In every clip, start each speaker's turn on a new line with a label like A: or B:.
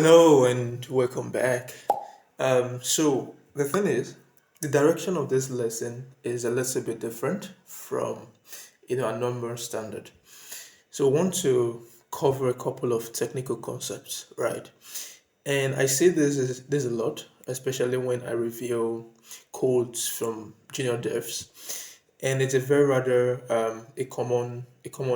A: Hello and welcome back. So the thing is, the direction of this lesson is a little bit different from a number standard. So I want to cover a couple of technical concepts, right? And I say this a lot, especially when I review codes from junior devs, and it's a very rather a common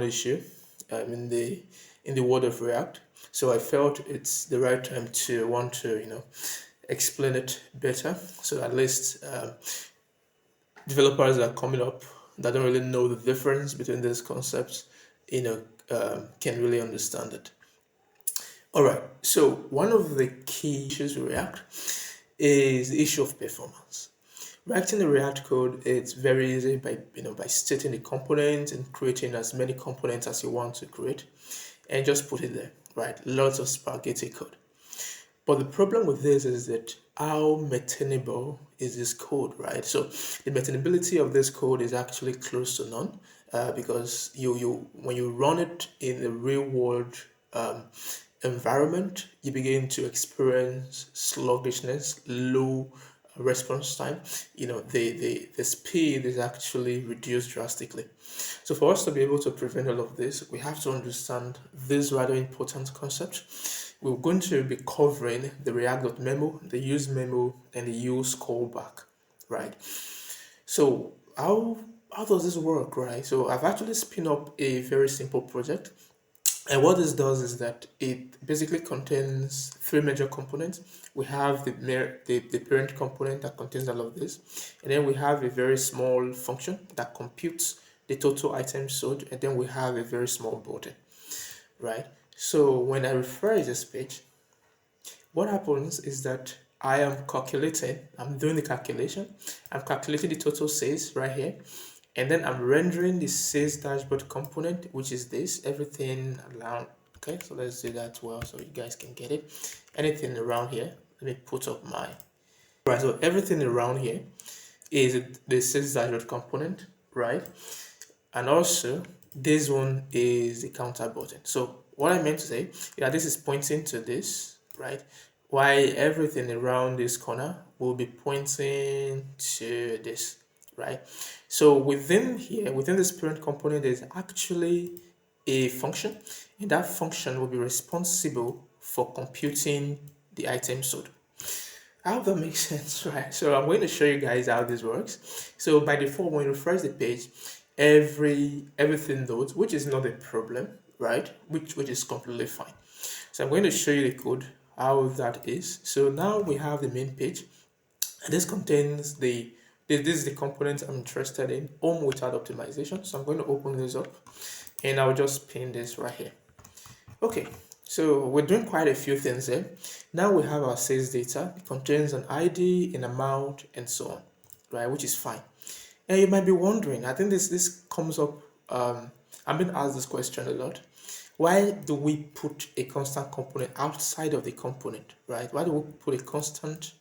A: issue in the world of React. So I felt it's the right time to want to explain it better, so at least developers that are coming up that don't really know the difference between these concepts, can really understand it. All right. So one of the key issues with React is the issue of performance. Writing the React code, it's very easy by stating the components and creating as many components as you want to create, and just put it there, right? Lots of spaghetti code. But the problem with this is that how maintainable is this code, right? So the maintainability of this code is actually close to none, because you when you run it in the real world um, environment, you begin to experience sluggishness, low response time. The speed is actually reduced drastically. So for us to be able to prevent all of this, we have to understand this rather important concept. We're going to be covering the React.memo, the useMemo, and the useCallback, right? So how does this work, right? So I've actually spin up a very simple project, and what this does is that it basically contains three major components. We have the parent component that contains all of this, and then we have a very small function that computes the total items sold, and then we have a very small button, right? So when I refresh this page, what happens is that I'm doing the calculation, I'm calculating the total sales right here, and then I'm rendering the sales dashboard component, which is this, everything around. Okay, so let's do that well so you guys can get it. Anything around here, let me put up my, right, so everything around here is the sales dashboard component, right? And also this one is the counter button. So what I meant to say, yeah, this is pointing to this, right? Why everything around this corner will be pointing to this, right? So within here, within this parent component, there's actually a function, and that function will be responsible for computing the item sold. I hope that makes sense, right? So I'm going to show you guys how this works. So by default, when you refresh the page, everything loads, which is not a problem, right? Which is completely fine. So I'm going to show you the code how that is. So now we have the main page, and this contains this is the component I'm interested in, home without optimization. So I'm going to open this up, and I'll just pin this right here. Okay, so we're doing quite a few things here. Now we have our sales data. It contains an ID, an amount, and so on, right? Which is fine. And you might be wondering, I think this comes up. I've been asked this question a lot. Why do we put a constant component outside of the component, right? Why do we put a constant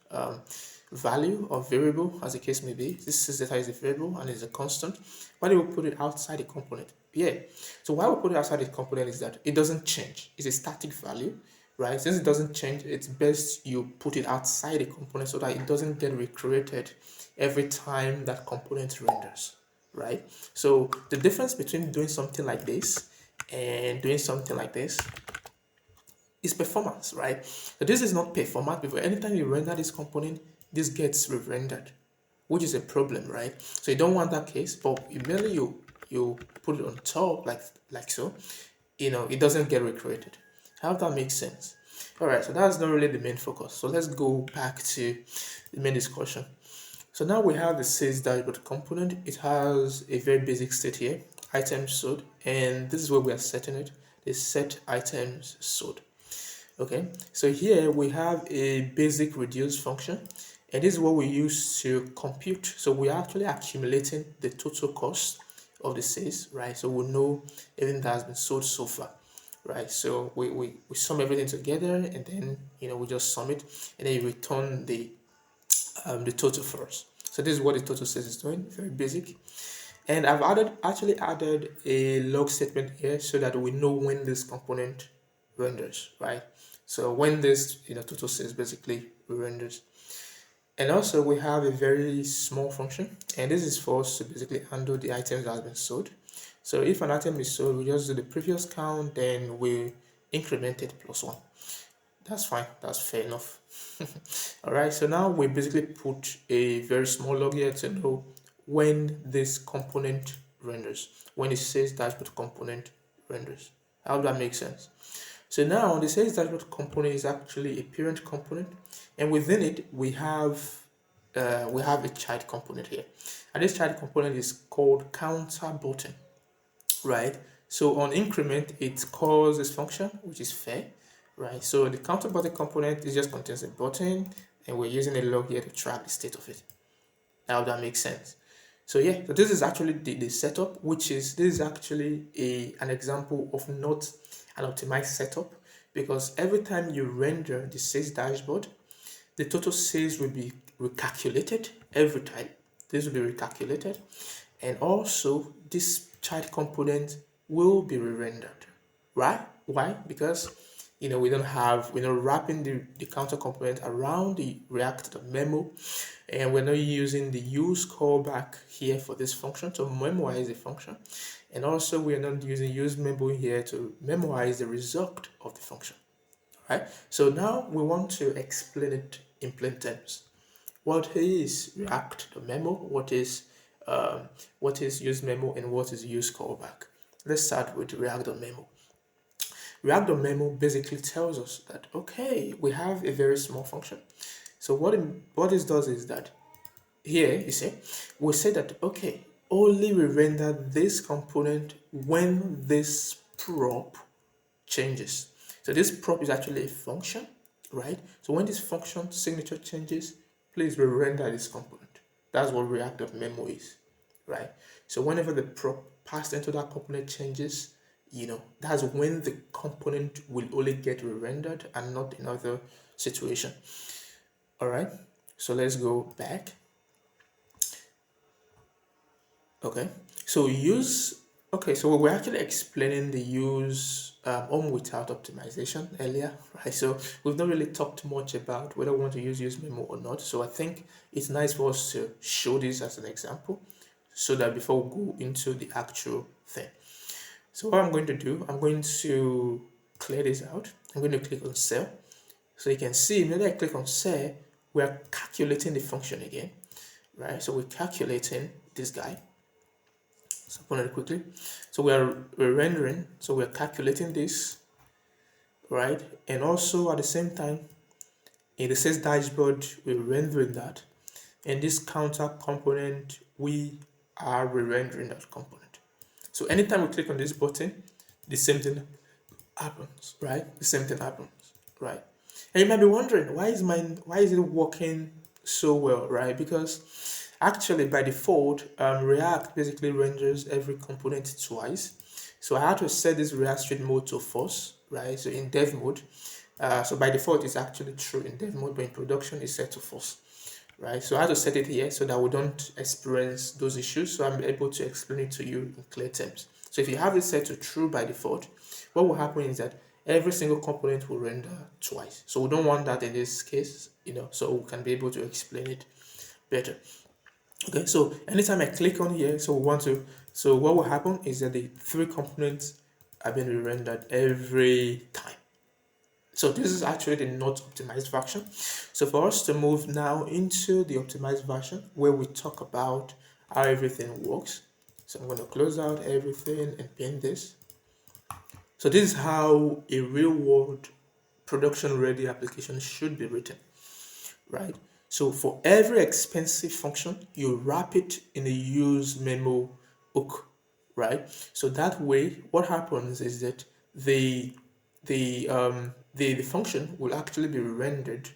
A: value or variable, as the case may be? This sales data is a variable and is a constant. Why do we put it outside the component? Yeah. So why we put it outside the component is that it doesn't change. It's a static value, right? Since it doesn't change, it's best you put it outside the component so that it doesn't get recreated every time that component renders, right? So the difference between doing something like this and doing something like this is performance, right? So this is not performance because anytime you render this component, this gets re-rendered, which is a problem, right? So you don't want that case, but immediately you put it on top like so, it doesn't get recreated. How that makes sense? All right, so that's not really the main focus. So let's go back to the main discussion. So now we have the sales dashboard component. It has a very basic state here, items sold, and this is where we are setting it. The set items sold. Okay, so here we have a basic reduce function, and this is what we use to compute. So we're actually accumulating the total cost of the sales, right? So we know everything that has been sold so far, right? So we sum everything together, and then we just sum it, and then you return the total first. So this is what the total sales is doing, very basic. And I've actually added a log statement here so that we know when this component renders, right? So when this total sales basically renders. And also we have a very small function, and this is for us to basically handle the items that have been sold. So if an item is sold, we just do the previous count, then we increment it +1. That's fine, that's fair enough. All right, so now we basically put a very small log here to know when this component renders, when it says dashboard component renders. How does that make sense? So now the sales dashboard component is actually a parent component, and within it we have a child component here, and this child component is called counter button, right? So on increment it calls this function, which is fair, right? So the counter button component is just contains a button, and we're using a log here to track the state of it. Now that makes sense. So yeah, so this is actually the setup, this is actually an example of not an optimized setup, because every time you render the sales dashboard, the total sales will be recalculated every time. This will be recalculated, and also this child component will be re-rendered, right? Why? Because we're not wrapping the counter component around the React.memo, and we're not using the useCallback here for this function to memorize the function, and also we're not using useMemo here to memorize the result of the function, right? So now we want to explain it in plain terms. What is React.memo? What is useMemo, and what is useCallback? Let's start with React.memo. React.memo basically tells us that, okay, we have a very small function. So what this does is that here, you see, we say that, okay, only we render this component when this prop changes. So this prop is actually a function, right? So when this function signature changes, please re-render this component. That's what React.memo is, right? So whenever the prop passed into that component changes, that's when the component will only get re-rendered and not another situation. All right, so let's go back. Okay, so so we're actually explaining the use on without optimization earlier, right? So we've not really talked much about whether we want to use useMemo or not. So I think it's nice for us to show this as an example, so that before we go into the actual thing. So what I'm going to do, I'm going to clear this out. I'm going to click on cell. So you can see, when I click on cell, we are calculating the function again, right? So we're calculating this guy. So open it quickly. So we're rendering, so we're calculating this, right? And also at the same time, in the sales dashboard, we're rendering that. And this counter component, we are re-rendering that component. So anytime we click on this button, the same thing happens, right? The same thing happens, right? And you might be wondering, why is it working so well, right? Because actually by default, React basically renders every component twice. So I had to set this React street mode to false, right? So in dev mode, so by default it's actually true in dev mode, but in production it's set to false, right? So I had to set it here so that we don't experience those issues. So I'm able to explain it to you in clear terms. So if you have it set to true by default, what will happen is that every single component will render twice. So we don't want that in this case, so we can be able to explain it better. Okay, so anytime I click on here, so what will happen is that the three components are being re-rendered every time. So this is actually the not optimized version. So for us to move now into the optimized version, where we talk about how everything works. So I'm going to close out everything and pin this. So this is how a real world production ready application should be written, right? So for every expensive function, you wrap it in a useMemo hook, right? So that way, what happens is that the function will actually be rendered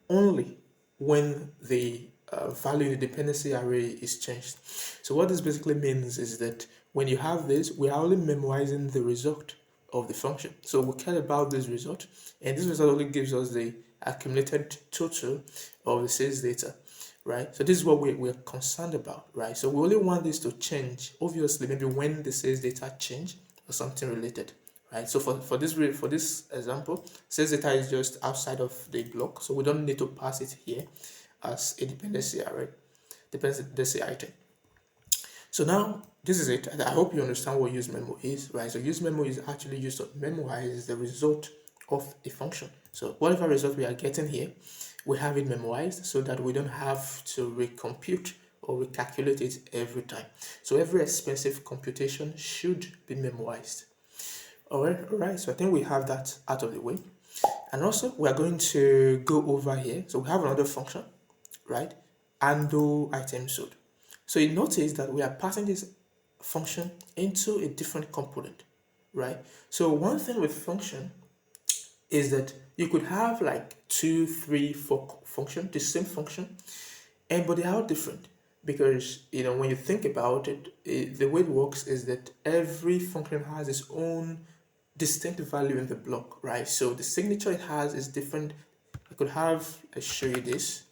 A: only when the value in the dependency array is changed. So what this basically means is that when you have this, we are only memorizing the result of the function. So we care about this result, and this result only gives us the accumulated total of the sales data, right? So this is what we're concerned about, right? So we only want this to change, obviously, maybe when the sales data change or something related, right? So for this example, sales data is just outside of the block, so we don't need to pass it here as a dependency array, dependency item. So now this is it. I hope you understand what useMemo is, right? So useMemo is actually used to memorize the result of a function. So whatever result we are getting here, we have it memoized so that we don't have to recompute or recalculate it every time. So every expensive computation should be memoized. All right. So I think we have that out of the way. And also we are going to go over here. So we have another function, right? Undo item sold. So you notice that we are passing this function into a different component, right? So one thing with function is that you could have like 2, 3, 4 function, the same function, and but they are all different because when you think about it, the way it works is that every function has its own distinct value in the block, right? So the signature it has is different. I could have, let's show you this,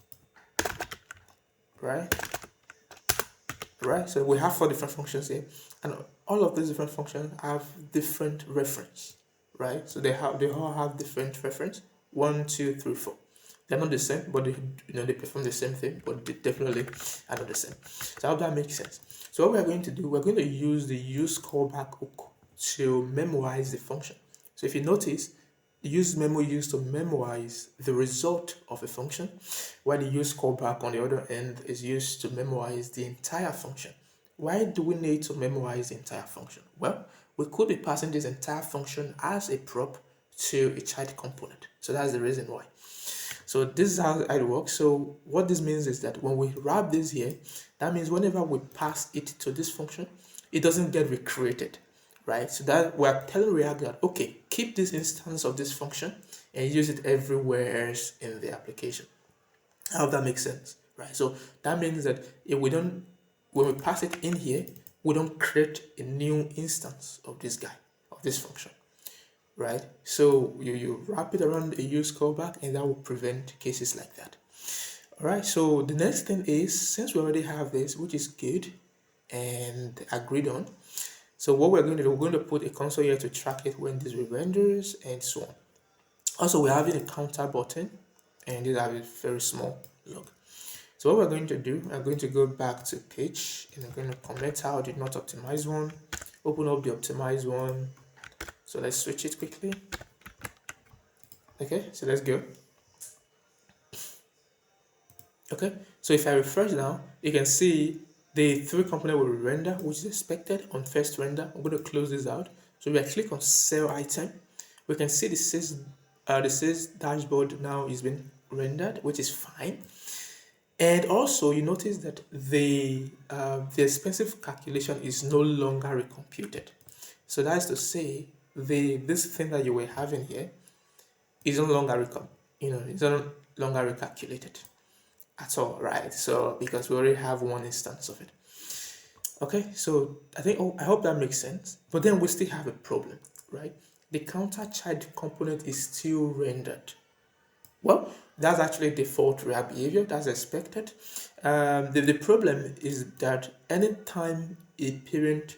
A: right? Right, so we have 4 different functions here, and all of these different functions have different reference, right? So they all have different reference, 1, 2, 3, 4. They're not the same, but they perform the same thing, but they definitely are not the same. So I hope that makes sense. So what we're going to do, we're going to use the useCallback hook to memorize the function. So if you notice, the useMemo used to memorize the result of a function, while the useCallback on the other end is used to memorize the entire function. Why do we need to memorize the entire function? Well, we could be passing this entire function as a prop to a child component. So that's the reason why. So this is how it works. So what this means is that when we wrap this here, that means whenever we pass it to this function, it doesn't get recreated, right? So that we're telling React that, okay, keep this instance of this function and use it everywhere else in the application. I hope that makes sense, right? So that means that if we don't, when we pass it in here, we don't create a new instance of this guy, of this function, right? So you wrap it around a use callback, and that will prevent cases like that. All right, so the next thing is, since we already have this, which is good and agreed on, so what we're going to do, we're going to put a console here to track it when this re-renders and so on. Also, we're having a counter button, and this have a very small log. So what we're going to do, I'm going to go back to page, and I'm going to comment out the not optimized one, open up the optimized one. So let's switch it quickly. Okay, so let's go. Okay, so if I refresh now, you can see the 3 component will render, which is expected on first render. I'm going to close this out. So if I click on sell item, we can see the sales dashboard now is being rendered, which is fine. And also you notice that the expensive calculation is no longer recomputed. So that's to say this thing that you were having here is no longer it's no longer recalculated at all, right? So because we already have one instance of it. Okay, so I hope that makes sense. But then we still have a problem, right? The counter child component is still rendered. Well, that's actually default React behavior. That's expected. The problem is that anytime a parent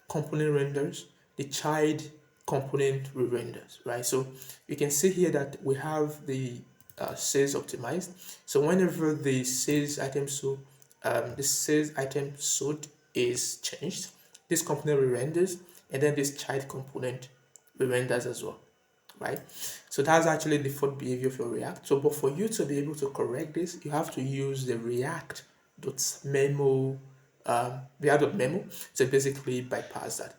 A: component renders, the child component re-renders, right? So you can see here that we have the sales optimized. So whenever the sales item sold is changed, this component re-renders, and then this child component re-renders as well, right? So that's actually the default behavior for React. So, but for you to be able to correct this, you have to use the React.memo, React.memo to basically bypass that.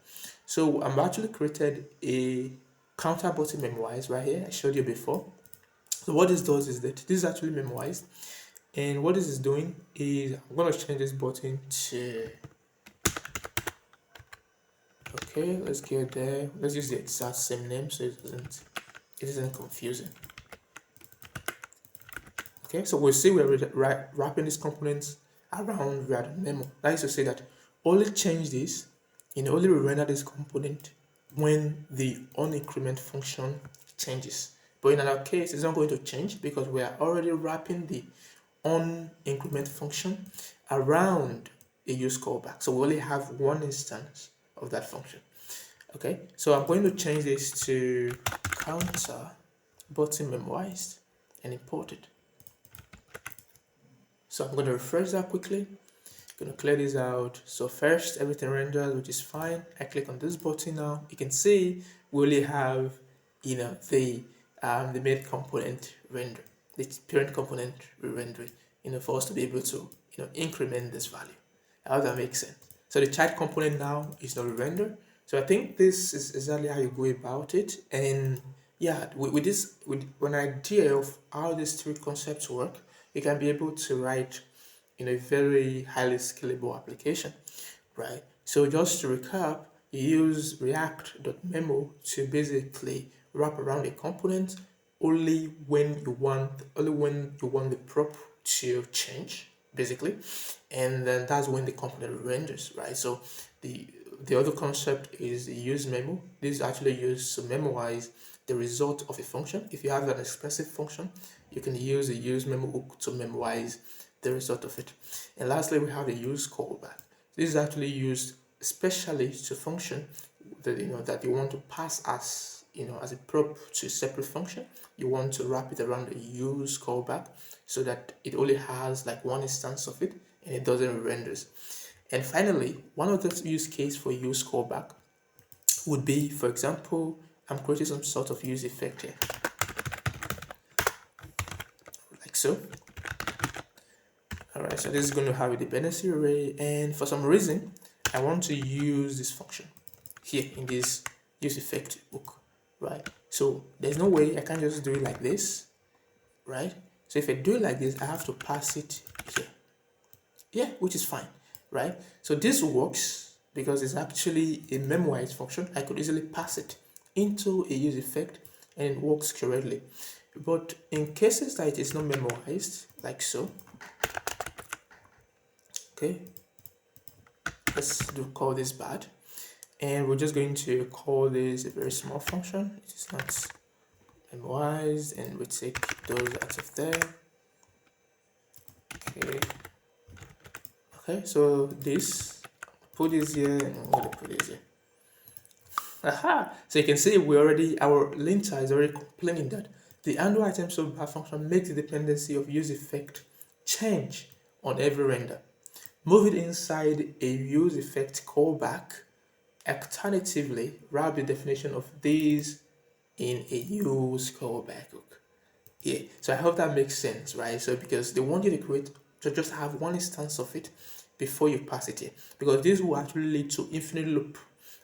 A: So I've actually created a counter button memoized right here. I showed you before. So what this does is that this is actually memoized, and what this is doing is I'm going to change this button to, okay, let's get there. Let's use the exact same name so it isn't confusing. Okay, so we'll see we're wrapping these components around React.memo. That is to say that only change this, only render this component when the onIncrement function changes. But in our case, it's not going to change because we are already wrapping the onIncrement function around a useCallback. So we only have one instance of that function. Okay, so I'm going to change this to counter button memoized and import it. So I'm going to refresh that quickly. Going to clear this out. So first, everything renders, which is fine. I click on this button now. You can see we only have, the main component render, the parent component rendering, for us to be able to, increment this value. How does that make sense? So the child component now is not rendered. So I think this is exactly how you go about it. And yeah, with an idea of how these three concepts work, you can be able to write in a very highly scalable application, right? So just to recap, you use React.memo to basically wrap around a component only when you want the prop to change, basically, and then that's when the component renders, right? So the other concept is the useMemo. This is actually used to memorize the result of a function. If you have an expressive function, you can use the useMemo hook to memorize the result of it. And lastly, we have the useCallback. This is actually used especially to function that you want to pass as a prop to a separate function. You want to wrap it around the useCallback so that it only has like one instance of it and it doesn't renders. And finally, one of the use case for useCallback would be, for example, I'm creating some sort of use effect here, like so. Alright, so this is going to have a dependency array, and for some reason, I want to use this function here in this use effect hook, right? So there's no way I can just do it like this, right? So if I do it like this, I have to pass it here. Yeah, which is fine, right? So this works because it's actually a memoized function. I could easily pass it into a use effect and it works correctly. But in cases that it is not memoized, like so, okay, let's call this bad, and we're just going to call this a very small function. It is not memoized, and we take those out of there. Okay, so this, put this here, and I'm going to put this here. Aha! So you can see our linter is already complaining that the handle item subbar function makes the dependency of use effect change on every render. Move it inside a use effect callback. Alternatively, wrap the definition of these in a use callback hook. Yeah, so I hope that makes sense, right? So because they want you to create to just have one instance of it before you pass it in, because this will actually lead to infinite loop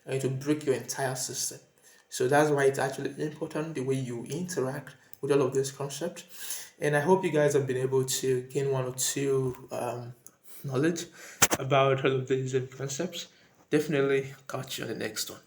A: and to break your entire system. So that's why it's actually important the way you interact with all of this concept. And I hope you guys have been able to gain one or two knowledge about all of these concepts. Definitely catch you on the next one.